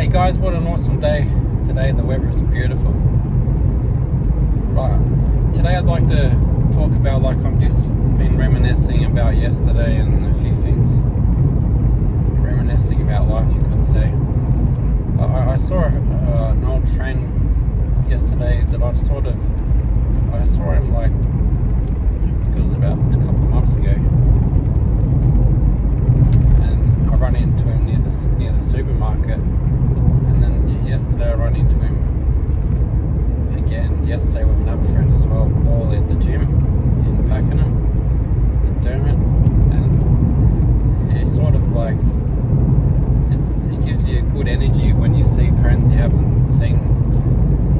Hey guys, what an awesome day today. The weather is beautiful. Right, today I'd like to talk about, I've just been reminiscing about yesterday and a few things. Reminiscing about life, you could say. I saw an old friend yesterday that I saw him I think it was about a couple of months ago. And I run into him near the supermarket. And then yesterday I ran into him again yesterday with another friend as well, all at the gym in Pakenham, in Dermot. And it's sort of it gives you a good energy when you see friends you haven't seen.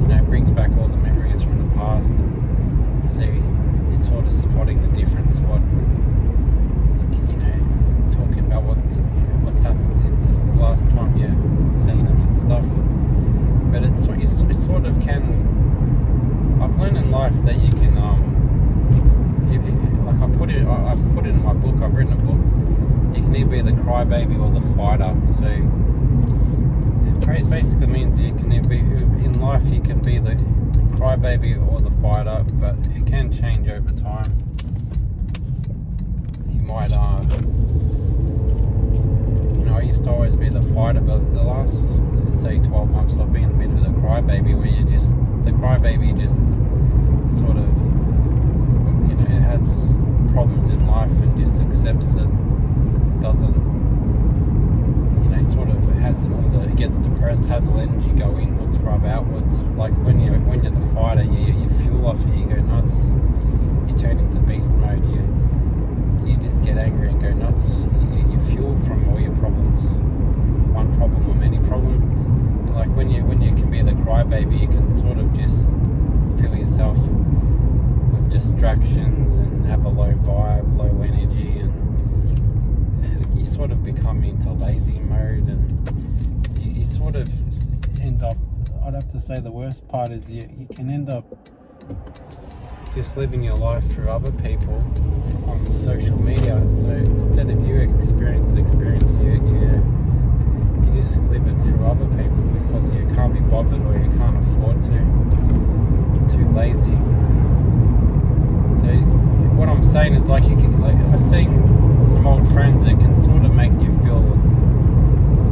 It brings back all the memories from the past, and see you're sort of spotting the difference. Talking about what's happened since the last time you've seen them and stuff. But it sort of can. I've learned in life that you can I've put it in my book. I've written a book. You can either be the crybaby or the fighter. So it basically means you can either be, in life you can be the crybaby or the fighter, but it can change over time. You might I used to always be the fighter, but the last say 12 months I've been a bit of the crybaby, where the crybaby just sort of has problems in life and just accepts it, doesn't sort of it gets depressed, has all energy go inwards, rub outwards. Like when you're the fighter, you fuel off it, you go nuts, you turn into beast mode, you just get angry and go nuts, you fuel from all your problems, one problem or many problems. Like when you can be the crybaby, you can sort of just fill yourself with distractions and have a low vibe, low energy, and you sort of become into lazy mode, and you sort of end up, I'd have to say the worst part is you can end up just living your life through other people on social media. So instead of you experience the experience, you just live it through other people because you can't be bothered or you can't afford to. Too lazy. So what I'm saying is I've seen some old friends that can sort of make you feel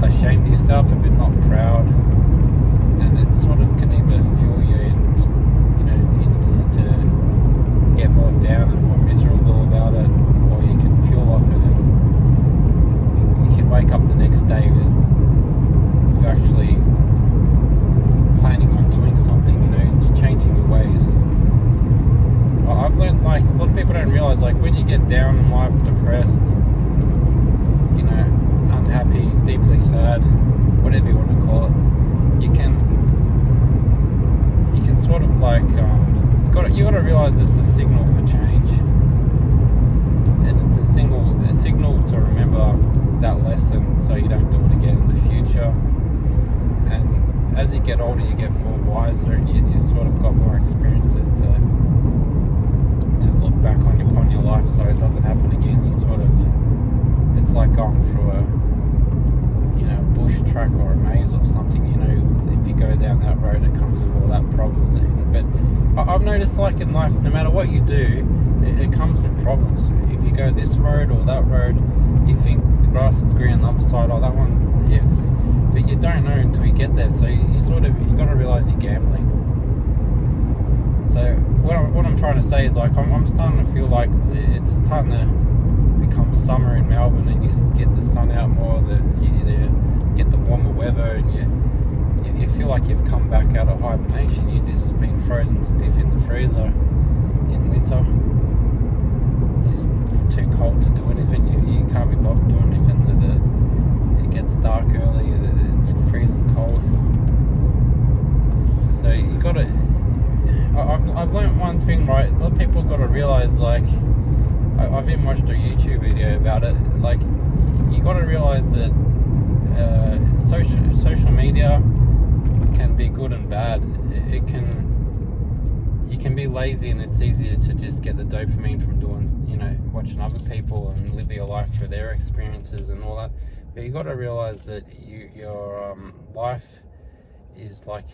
ashamed of yourself, a bit not proud, and it sort of can either fuel you to get more down and more miserable about it, or you can fuel off it and you can wake up the next day with actually planning on doing something, changing your ways. I've learned, a lot of people don't realise, when you get down in life, depressed, unhappy, deeply sad, whatever you want to call it, you can sort of you got to realise it's a signal for change, and it's a signal to remember that lesson so you don't do it again in the future. And as you get older, you get more wiser, and you sort of got more experiences to look back upon your life so it doesn't happen again. It's like going through a bush track or a maze or something. If you go down that road, it comes with all that problems. But I've noticed, in life, no matter what you do, it comes with problems. If you go this road or that road, you think the grass is green on the other side, or that one, yeah. But you don't know until you get there. So you got to realise you're gambling. So what I'm trying to say is, I'm starting to feel like it's starting to become summer in Melbourne, and you get the sun out more, you get the warmer weather, and you feel like you've come back out of hibernation. You've just been frozen stiff in the freezer in winter. Just too cold to do anything. You can't be bothered doing anything. It gets dark early. It's freezing cold. So you got to. I've learned one thing, right? A lot of people got to realise, I've even watched a YouTube video about it. You got to realise that social media can be good and bad. You can be lazy, and it's easier to just get the dopamine from doing, watching other people and live your life through their experiences and all that. But you got to realize that your life is like,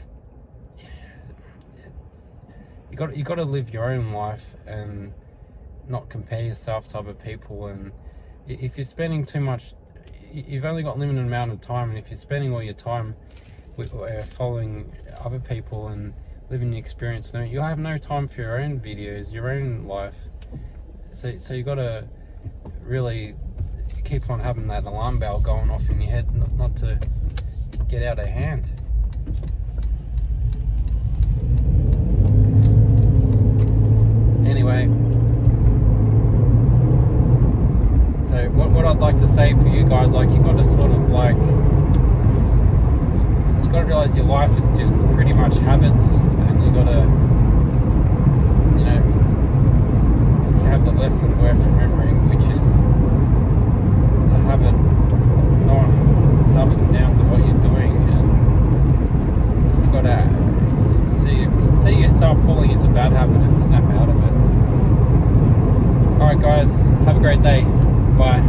you got to live your own life and not compare yourself to other people. And if you're spending too much, you've only got a limited amount of time, and if you're spending all your time with following other people and living the experience, you'll have no time for your own videos, your own life. So you got to really keep on having that alarm bell going off in your head, not to get out of hand. Anyway, so what I'd like to say for you guys, like, you got to sort of like, you got to realize your life is just pretty much habits, and you got to, you know, have the lesson worth remembering, which is a habit, knowing the ups and downs of what you're doing, and you got to see yourself falling into bad habit and snap out of it. Alright guys, have a great day. Bye.